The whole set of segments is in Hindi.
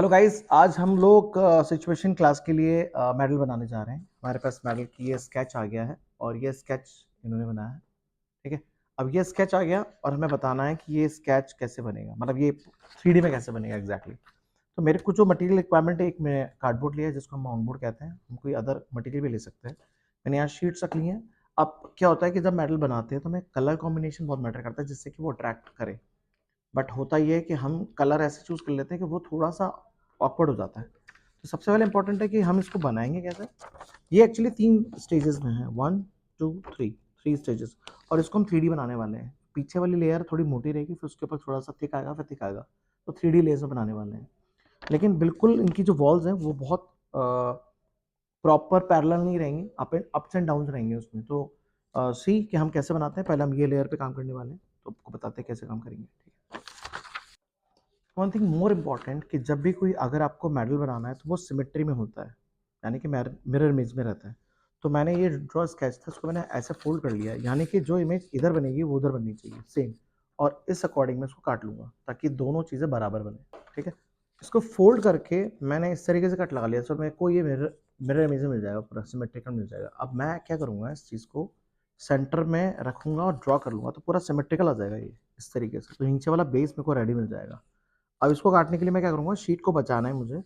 हेलो गाइस, आज हम लोग सिचुएशन क्लास के लिए मॉडल बनाने जा रहे हैं। हमारे पास मॉडल की ये स्केच आ गया है और ये स्केच इन्होंने बनाया है। ठीक है। अब ये स्केच आ गया और हमें बताना है कि ये स्केच कैसे बनेगा, मतलब ये 3D में कैसे बनेगा एग्जैक्टली। तो मेरे को जो मटेरियल रिक्वायरमेंट है, एक मैं कार्डबोर्ड लिया है जिसको हम माउंट बोर्ड कहते हैं। हम कोई अदर मटेरियल भी ले सकते हैं। मैंने यहाँ शीट्स रख ली हैं। अब क्या होता है कि जब मॉडल बनाते हैं तो हमें कलर कॉम्बिनेशन बहुत मैटर करता है जिससे कि वो अट्रैक्ट करे। बट होता ये है कि हम कलर ऐसे चूज कर लेते हैं कि वो थोड़ा सा ऑकवर्ड हो जाता है। तो सबसे पहले इंपॉर्टेंट है कि हम इसको बनाएंगे कैसे। ये एक्चुअली 3 स्टेजेस में है, 1 2 3 स्टेजेस। और इसको हम 3D बनाने वाले हैं। पीछे वाली लेयर थोड़ी मोटी रहेगी, फिर उसके ऊपर थोड़ा सा थिक आएगा, फिर थिक आएगा। तो 3D लेयर्स में बनाने वाले हैं। लेकिन बिल्कुल इनकी जो वॉल्स हैं वो बहुत प्रॉपर पैरेलल नहीं रहेंगी, अप्स एंड डाउन रहेंगे उसमें। तो सी कि हम कैसे बनाते हैं। पहले हम ये लेयर पे काम करने वाले हैं, तो आपको बताते हैं कैसे काम करेंगे। ठीक है। वन थिंग मोर इम्पॉर्टेंट कि जब भी कोई अगर आपको मेडल बनाना है तो वो सिमेट्री में होता है, यानी कि मिरर इमेज में रहता है। तो मैंने ये ड्रॉ स्केच था उसको मैंने ऐसे फोल्ड कर लिया, यानी कि जो इमेज इधर बनेगी वो उधर बननी चाहिए सेम। और इस अकॉर्डिंग मैं इसको काट लूँगा ताकि दोनों चीज़ें बराबर बने। ठीक है। इसको फोल्ड करके मैंने इस तरीके से कट लगा लिया, तो मेरे को ये मिरर मिरर इमेज में मिल जाएगा, पूरा सिमेट्रिकल मिल जाएगा। अब मैं क्या करूँगा, इस चीज़ को सेंटर में रखूँगा और ड्रॉ कर लूँगा, तो पूरा सिमेट्रिकल आ जाएगा ये इस तरीके से। तो नीचे वाला बेस मेरे को रेडी मिल जाएगा। अब इसको काटने के लिए मैं क्या करूँगा, शीट को बचाना है मुझे,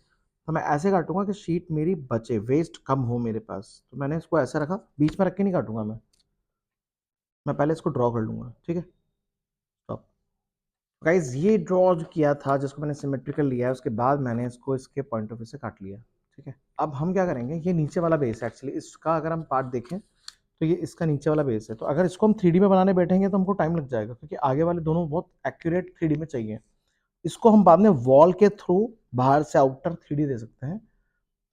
तो मैं ऐसे काटूँगा कि शीट मेरी बचे, वेस्ट कम हो मेरे पास। तो मैंने इसको ऐसे रखा, बीच में रख के नहीं काटूँगा मैं पहले इसको ड्रॉ कर लूँगा। ठीक है। स्टॉप। गाइस, ये ड्रॉ जो किया था जिसको मैंने सिमेट्रिकल लिया है, उसके बाद मैंने इसको इसके पॉइंट ऑफ व्यू से काट लिया। ठीक है। अब हम क्या करेंगे, ये नीचे वाला बेस है एक्चुअली इसका, अगर हम पार्ट देखें तो ये इसका नीचे वाला बेस है। तो अगर इसको हम 3D में बनाने बैठेंगे तो हमको टाइम लग जाएगा, क्योंकि आगे वाले दोनों बहुत एक्यूरेट 3D में चाहिए। इसको हम बाद में वॉल के थ्रू बाहर से आउटर 3D दे सकते हैं।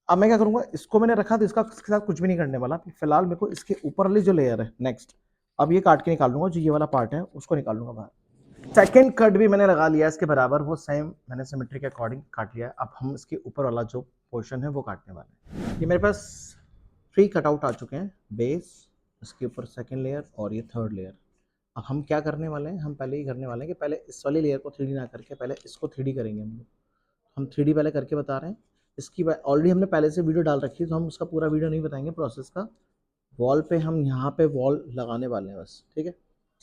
अब मैं क्या करूंगा, इसको मैंने रखा तो इसके साथ कुछ भी नहीं करने वाला फिलहाल। मेरे को इसके ऊपर वाली जो लेयर है नेक्स्ट, अब ये काट के निकाल लूंगा, जो ये वाला पार्ट है उसको निकाल लूंगा बाहर। सेकेंड कट भी मैंने लगा लिया इसके बराबर, वो सेम मैंने सिमेट्री के अकॉर्डिंग काट लिया है। अब हम इसके ऊपर वाला जो पोर्शन है वो काटने वाले हैं। ये मेरे पास 3 कटआउट आ चुके हैं, बेस, इसके ऊपर सेकेंड लेयर और ये थर्ड लेयर। अब हम क्या करने वाले हैं, हम पहले ही करने वाले हैं कि पहले इस वाली लेयर को 3D ना करके पहले इसको 3D करेंगे हम लोग। हम 3D पहले करके बता रहे हैं। इसकी ऑलरेडी हमने पहले से वीडियो डाल रखी है, तो हम उसका पूरा वीडियो नहीं बताएंगे प्रोसेस का। वॉल पे हम यहाँ पे वॉल लगाने वाले हैं बस। ठीक है।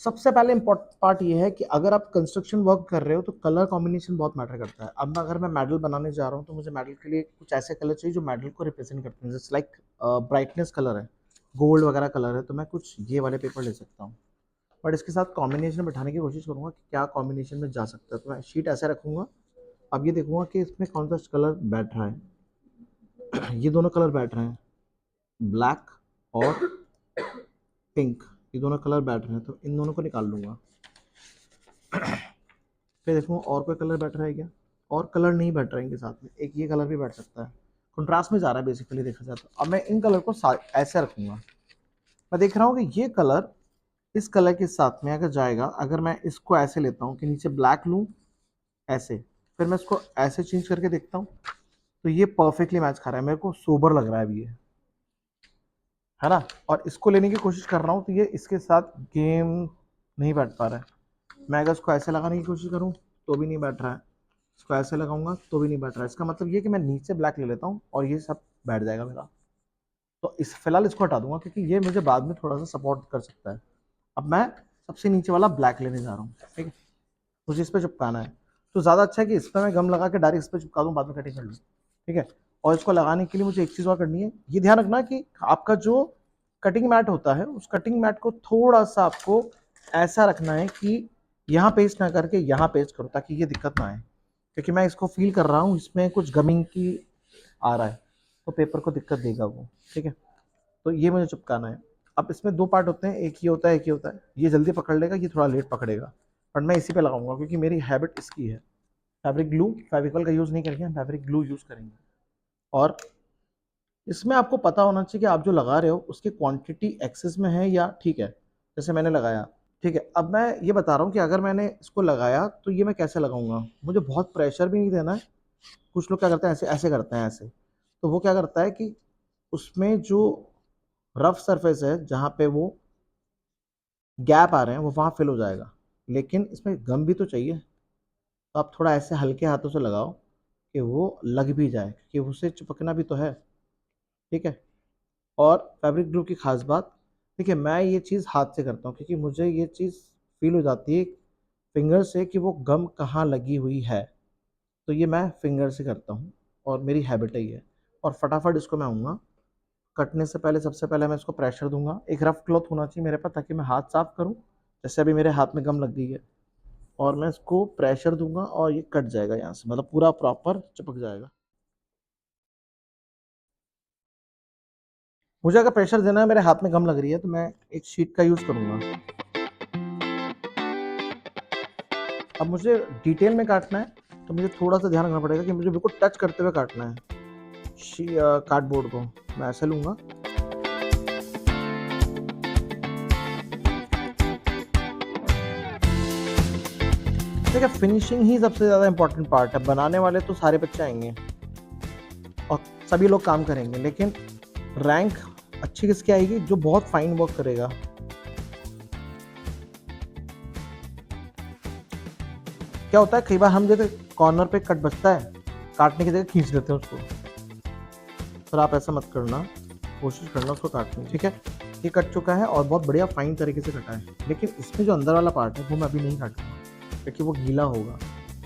सबसे पहले इम्पोर्टेंट पार्ट ये है कि अगर आप कंस्ट्रक्शन वर्क कर रहे हो तो कलर कॉम्बिनेशन बहुत मैटर करता है। अब अगर मैं मेडल बनाने जा रहा हूँ तो मुझे मेडल के लिए कुछ ऐसे कलर चाहिए जो मेडल को रिप्रेजेंट करते हैं। जैसे लाइक ब्राइटनेस कलर है, गोल्ड वगैरह कलर है, तो मैं कुछ ये वाले पेपर ले सकता हूँ। बट इसके साथ कॉम्बिनेशन बैठाने की कोशिश करूँगा कि क्या कॉम्बिनेशन में जा सकता है। तो मैं शीट ऐसे रखूँगा। अब ये देखूँगा कि इसमें कौन सा कलर बैठ रहा है। ये दोनों कलर बैठ रहे हैं, ब्लैक और पिंक, ये दोनों कलर बैठ रहे हैं, तो इन दोनों को निकाल लूँगा। फिर देखूँगा और कोई कलर बैठ रहा है क्या, और कलर नहीं बैठ रहा है इनके साथ में। एक ये कलर भी बैठ सकता है, कंट्रास्ट में जा रहा है बेसिकली देखा जाए तो। अब मैं इन कलर को ऐसे रखूँगा। मैं देख रहा हूँ कि ये कलर इस कलर के साथ में अगर जाएगा, अगर मैं इसको ऐसे लेता हूँ कि नीचे ब्लैक लूँ ऐसे, फिर मैं इसको ऐसे चेंज करके देखता हूँ, तो ये परफेक्टली मैच खा रहा है, मेरे को सोबर लग रहा है अभी ये, है ना। और इसको लेने की कोशिश कर रहा हूँ तो ये इसके साथ गेम नहीं बैठ पा रहा है। मैं अगर इसको ऐसे लगाने की कोशिश करूँ तो भी नहीं बैठ रहा है, इसको ऐसे लगाऊंगा तो भी नहीं बैठ रहा है। इसका मतलब ये कि मैं नीचे ब्लैक ले लेता हूँ और ये सब बैठ जाएगा मेरा। तो इस फिलहाल इसको हटा दूंगा क्योंकि ये मुझे बाद में थोड़ा सा सपोर्ट कर सकता है। अब मैं सबसे नीचे वाला ब्लैक लेने जा रहा हूँ। ठीक है। मुझे इस पर चिपकाना है, तो ज़्यादा अच्छा है कि इस पर मैं गम लगा के डायरेक्ट इस पर चिपका दूँ, बाद में कटिंग कर लूँ। ठीक है। और इसको लगाने के लिए मुझे एक चीज़ और करनी है, ये ध्यान रखना कि आपका जो कटिंग मैट होता है उस कटिंग मैट को थोड़ा सा आपको ऐसा रखना है कि यहाँ पेस्ट ना करके यहाँ पेस्ट करो, ताकि ये दिक्कत ना आए। क्योंकि मैं इसको फील कर रहा हूँ, इसमें कुछ गमिंग की आ रहा है, तो पेपर को दिक्कत देगा वो। ठीक है। तो ये मुझे चिपकाना है। अब इसमें 2 पार्ट होते हैं, एक ये होता है, एक ये होता है। ये जल्दी पकड़ लेगा, ये थोड़ा लेट पकड़ेगा। बट मैं इसी पे लगाऊंगा क्योंकि मेरी हैबिट इसकी है। फैब्रिक ग्लू, फेविकॉल का यूज़ नहीं करेंगे, हम फैब्रिक ग्लू यूज़ करेंगे। और इसमें आपको पता होना चाहिए कि आप जो लगा रहे हो उसकी क्वांटिटी एक्सेस में है या ठीक है, जैसे मैंने लगाया। ठीक है। अब मैं ये बता रहा हूँ कि अगर मैंने इसको लगाया तो ये मैं कैसे लगाऊंगा, मुझे बहुत प्रेशर भी नहीं देना है। कुछ लोग क्या करते हैं, ऐसे ऐसे करते हैं ऐसे, तो वो क्या करता है कि उसमें जो रफ सरफेस है जहाँ पे वो गैप आ रहे हैं वो वहाँ फिल हो जाएगा। लेकिन इसमें गम भी तो चाहिए, तो आप थोड़ा ऐसे हल्के हाथों से लगाओ कि वो लग भी जाए, क्योंकि उसे चिपकना भी तो है। ठीक है। और फैब्रिक ग्लू की खास बात, देखिए मैं ये चीज़ हाथ से करता हूँ क्योंकि मुझे ये चीज़ फील हो जाती है फिंगर से कि वो गम कहाँ लगी हुई है, तो ये मैं फिंगर से करता हूँ और मेरी हैबिट ही है। और फटाफट इसको मैं आऊँगा, कटने से पहले सबसे पहले मैं इसको प्रेशर दूंगा। एक रफ क्लॉथ होना चाहिए मेरे पास ताकि मैं हाथ साफ करूँ। जैसे अभी मेरे हाथ में गम लग गई है और मैं इसको प्रेशर दूंगा और ये कट जाएगा यहाँ से, मतलब पूरा प्रॉपर चिपक जाएगा। मुझे अगर प्रेशर देना है, मेरे हाथ में गम लग रही है, तो मैं एक शीट का यूज़ करूंगा। अब मुझे डिटेल में काटना है तो मुझे थोड़ा सा ध्यान रखना पड़ेगा कि मुझे बिल्कुल टच करते हुए काटना है कार्डबोर्ड को। मैं ऐसे लूंगा। देखिए फिनिशिंग ही सबसे ज़्यादा इंपॉर्टेंट पार्ट है। बनाने वाले तो सारे बच्चे आएंगे और सभी लोग काम करेंगे, लेकिन रैंक अच्छी किसकी आएगी? जो बहुत फाइन वर्क करेगा। क्या होता है कई बार हम जैसे कॉर्नर पे कट बचता है, काटने की जगह खींच देते हैं उसको, पर आप ऐसा मत करना, कोशिश करना उसको काटने की। ठीक है, ये कट चुका है और बहुत बढ़िया फाइन तरीके से कटा है, लेकिन इसमें जो अंदर वाला पार्ट है वो मैं अभी नहीं काटूंगा क्योंकि वो गीला होगा।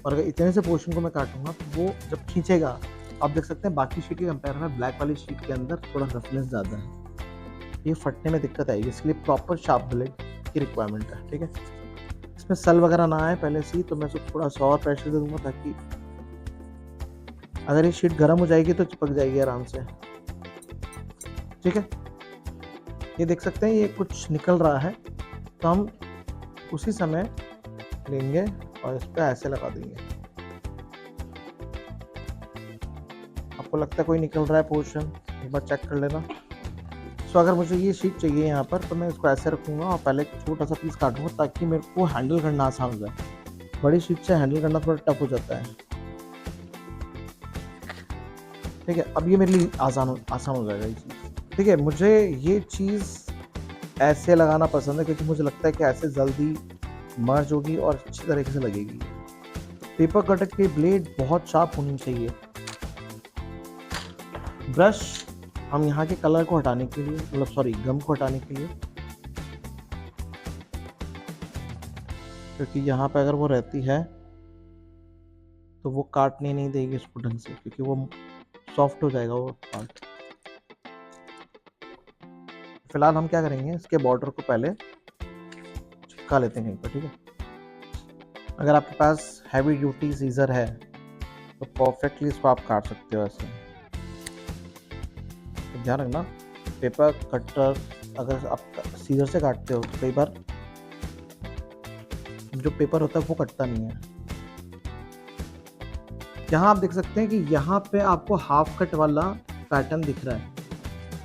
और अगर इतने से पोर्शन को मैं काटूंगा तो वो जब खींचेगा, आप देख सकते हैं बाकी शीट के कंपेयर में ब्लैक वाली शीट के अंदर थोड़ा रफनेस ज़्यादा है, ये फटने में दिक्कत आएगी। इसके लिए प्रॉपर शार्प ब्लेड की रिक्वायरमेंट है। ठीक है, इसमें सल वगैरह ना आए पहले से ही, तो मैं इसको थोड़ा सा और प्रेशर दे दूंगा ताकि अगर ये शीट गर्म हो जाएगी तो चिपक जाएगी आराम से। ठीक है, ये देख सकते हैं ये कुछ निकल रहा है, तो हम उसी समय लेंगे और इस पर ऐसे लगा देंगे। आपको लगता है कोई निकल रहा है पोर्शन, एक बार चेक कर लेना। सो अगर मुझे ये शीट चाहिए यहाँ पर, तो मैं इसको ऐसे रखूँगा और पहले एक छोटा सा पीस काटूंगा ताकि मेरे को हैंडल करना आसान हो जाए। बड़ी शीट से हैंडल करना थोड़ा टफ हो जाता है। ठीक है, अब ये मेरे लिए आसान हो जाएगा ये चीज़। ठीक है, मुझे ये चीज़ ऐसे लगाना पसंद है क्योंकि मुझे लगता है कि ऐसे जल्दी मर्ज होगी और अच्छी तरीके से लगेगी। पेपर कटर की ब्लेड बहुत शार्प होनी चाहिए। ब्रश हम यहाँ के कलर को हटाने के लिए, मतलब सॉरी गम को हटाने के लिए, क्योंकि यहाँ पे अगर वो रहती है तो वो काटने नहीं देगी इसको ढंग से, क्योंकि वो सॉफ्ट हो जाएगा वो पार्ट। फिलहाल हम क्या करेंगे, इसके बॉर्डर को पहले चिपका लेते हैं कहीं पर। ठीक है, अगर आपके पास हैवी ड्यूटी सीजर है तो परफेक्टली इसको आप काट सकते हो ऐसे। तो ध्यान रखना, पेपर कटर अगर आप सीजर से काटते हो तो कई बार जो पेपर होता है वो कटता नहीं है। यहाँ आप देख सकते हैं कि यहाँ पे आपको हाफ कट वाला पैटर्न दिख रहा है।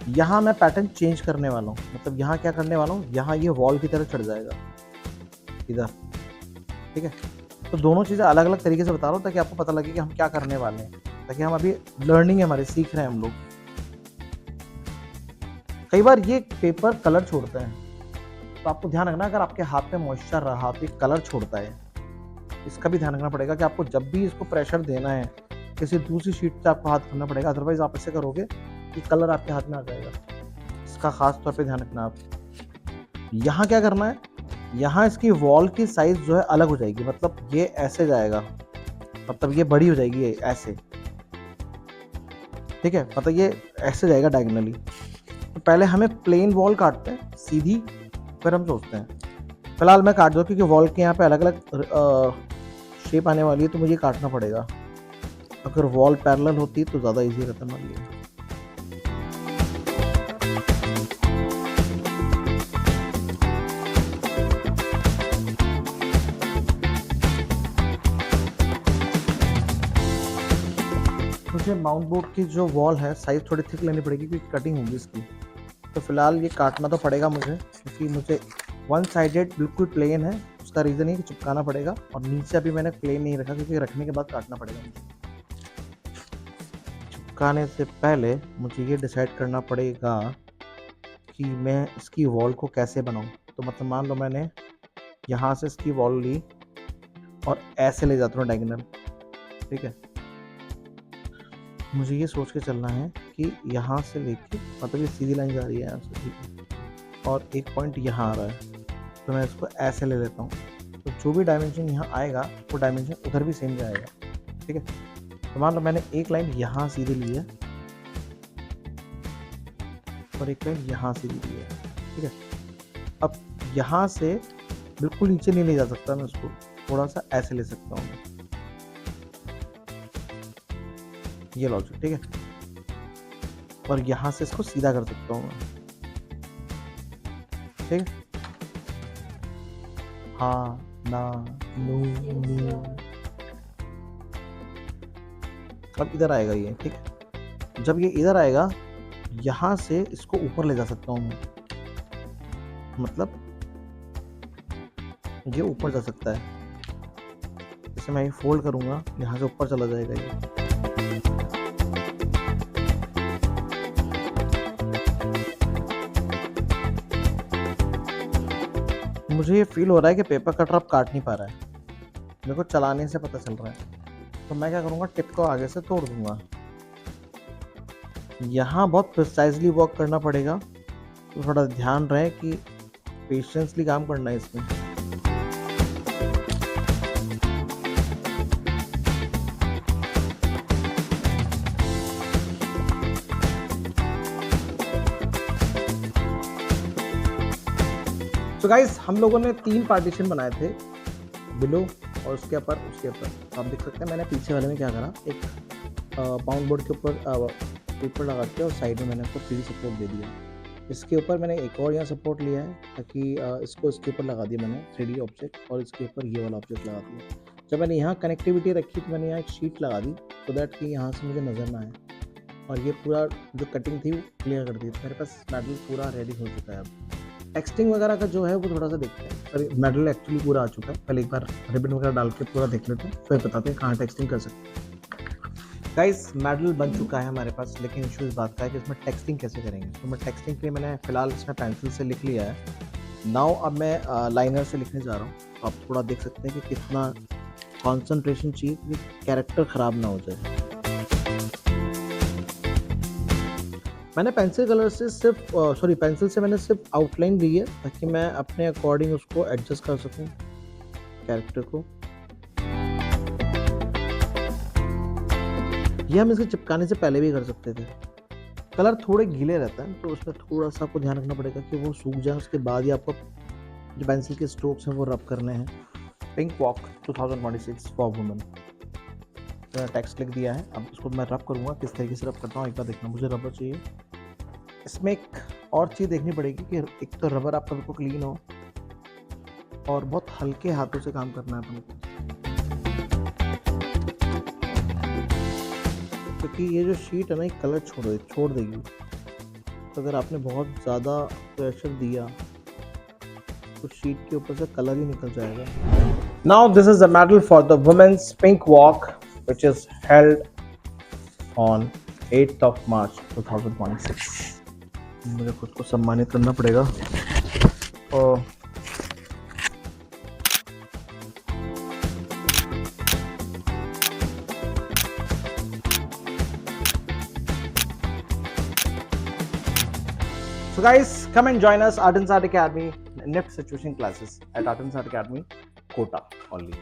यहाँ मैं पैटर्न चेंज करने वाला हूँ, मतलब यहाँ क्या करने वाला हूँ, यहाँ ये वॉल की तरह चढ़ जाएगा इधर। ठीक है, तो दोनों चीज़ें अलग अलग तरीके से बता रहा हूँ ताकि आपको पता लगे कि हम क्या करने वाले हैं, ताकि हम अभी लर्निंग है हमारे, सीख रहे हैं हम लोग। कई बार ये पेपर कलर छोड़ता है, तो आपको ध्यान रखना अगर आपके हाथ में मॉइस्चर रहा तो ये कलर छोड़ता है। इसका भी ध्यान रखना पड़ेगा कि आपको जब भी इसको प्रेशर देना है किसी दूसरी शीट से आपको हाथ करना पड़ेगा, अदरवाइज आप ऐसे करोगे कि कलर आपके हाथ में आ जाएगा। इसका खास तौर पे ध्यान रखना आप। यहाँ क्या करना है, यहाँ इसकी वॉल की साइज जो है अलग हो जाएगी, मतलब ये ऐसे जाएगा, मतलब ये बड़ी हो जाएगी ये ऐसे। ठीक है, मतलब ये ऐसे जाएगा डायगोनली। तो पहले हमें प्लेन वॉल काटते हैं सीधी, फिर हम सोचते हैं। फिलहाल मैं काट दूँ क्योंकि वॉल के यहाँ पे अलग अलग शेप आने वाली है, तो मुझे काटना पड़ेगा। अगर वॉल पैरेलल होती तो ज़्यादा इजी रहता मान लिया। मुझे माउंट बोर्ड की जो वॉल है साइज थोड़ी थिक लेनी पड़ेगी क्योंकि कटिंग होगी इसकी। तो फिलहाल ये काटना तो पड़ेगा मुझे, क्योंकि मुझे वन साइडेड बिल्कुल प्लेन है। उसका रीज़न ये कि चिपकाना पड़ेगा, और नीचे अभी मैंने प्लेन नहीं रखा क्योंकि रखने के बाद काटना पड़ेगा मुझे। चिपकाने से पहले मुझे ये डिसाइड करना पड़ेगा कि मैं इसकी वॉल को कैसे बनाऊं। तो मतलब मान लो मैंने यहाँ से इसकी वॉल ली और ऐसे ले जाता हूँ डायगोनल। ठीक है, मुझे ये सोच के चलना है कि यहाँ से लेके मतलब ये सीधी लाइन जा रही है यहाँ से, ठीक है, और एक पॉइंट यहाँ आ रहा है, तो मैं इसको ऐसे ले लेता हूँ। तो जो भी डायमेंशन यहाँ आएगा वो डायमेंशन उधर भी सेम जाएगा, ठीक है। तो मान लो मैंने एक लाइन यहाँ सीधी ली है और एक लाइन यहाँ सीधी ली है, ठीक है। अब यहाँ से बिल्कुल नीचे नहीं ले जा सकता मैं, उसको थोड़ा सा ऐसे ले सकता हूँ मैं, ये लॉजिक, ठीक है। और यहाँ से इसको सीधा कर सकता हूँ मैं, ठीक है। हाँ ना नो नो, अब इधर आएगा ये, ठीक है। जब ये इधर आएगा यहाँ से इसको ऊपर ले जा सकता हूँ मैं, मतलब ये ऊपर जा सकता है। जैसे मैं ये फोल्ड करूँगा यहाँ से ऊपर चला जाएगा ये। मुझे ये फील हो रहा है कि पेपर कटर अब काट नहीं पा रहा है, मेरे को चलाने से पता चल रहा है। तो मैं क्या करूँगा, टिप को आगे से तोड़ दूंगा। यहाँ बहुत प्रिसाइजली वर्क करना पड़ेगा, तो थोड़ा ध्यान रहे कि पेशेंसली काम करना है इसमें। तो गाइस हम लोगों ने 3 पार्टीशन बनाए थे, बिलो और उसके ऊपर आप देख सकते हैं मैंने पीछे वाले में क्या करा, एक बाउंड बोर्ड के ऊपर पेपर लगा के और साइड में मैंने उसको 3D सपोर्ट दे दिया। इसके ऊपर मैंने एक और यहाँ सपोर्ट लिया है ताकि इसको इसके ऊपर लगा दिया मैंने 3D ऑब्जेक्ट, और इसके ऊपर ये वाला ऑब्जेक्ट लगा दिया। जब मैंने यहाँ कनेक्टिविटी रखी तो मैंने यहाँ एक शीट लगा दी सो दैट कि यहाँ से मुझे नज़र ना आए, और ये पूरा जो कटिंग थी वो क्लियर कर दी। तो मेरे पास मेडल पूरा रेडी हो चुका है। अब टेक्सटिंग वगैरह का जो है वो थोड़ा सा देखते हैं, पर मेडल एक्चुअली पूरा आ चुका है। पहले एक बार रिबन वगैरह डाल के पूरा देख लेते हैं, फिर बताते हैं कहाँ टेक्सटिंग कर सकते हैं। गाइस मेडल बन चुका है हमारे पास, लेकिन इशू इस बात का है कि इसमें टेक्सटिंग कैसे करेंगे। तो मैं टेक्सटिंग के लिए मैंने फिलहाल इसमें पेंसिल से लिख लिया है। नाउ अब मैं लाइनर से लिखने जा रहा हूँ। तो आप थोड़ा देख सकते हैं कि कितना कॉन्सेंट्रेशन चाहिए कि कैरेक्टर ख़राब ना हो जाए। मैंने पेंसिल से मैंने सिर्फ आउटलाइन ली है ताकि मैं अपने अकॉर्डिंग उसको एडजस्ट कर सकूं कैरेक्टर को। ये हम इसे चिपकाने से पहले भी कर सकते थे। कलर थोड़े गीले रहता है तो उसमें थोड़ा सा आपको ध्यान रखना पड़ेगा कि वो सूख जाए, उसके बाद ही आपको जो पेंसिल के स्ट्रोक्स हैं वो रब करने हैं। Pink walk 2026 for women text लिख दिया है। अब इसको मैं रब करूँगा, किस तरीके से रब करता हूँ एक बार देखना। मुझे रबर चाहिए। इसमें एक और चीज़ देखनी पड़ेगी कि एक तो रबर आपका बिल्कुल क्लीन हो और बहुत हल्के हाथों से काम करना है अपने को, क्योंकि ये जो शीट है ना ये कलर छोड़ देगी। तो अगर आपने बहुत ज़्यादा प्रेशर दिया तो शीट के ऊपर से कलर ही निकल जाएगा। Now this is the medal for the women's pink walk which is held on 8th of March 2026। मुझे खुद को सम्मानित करना पड़ेगा। और so guys, come and join us Art and Art Academy next situation classes at Art and Art Academy Kota only.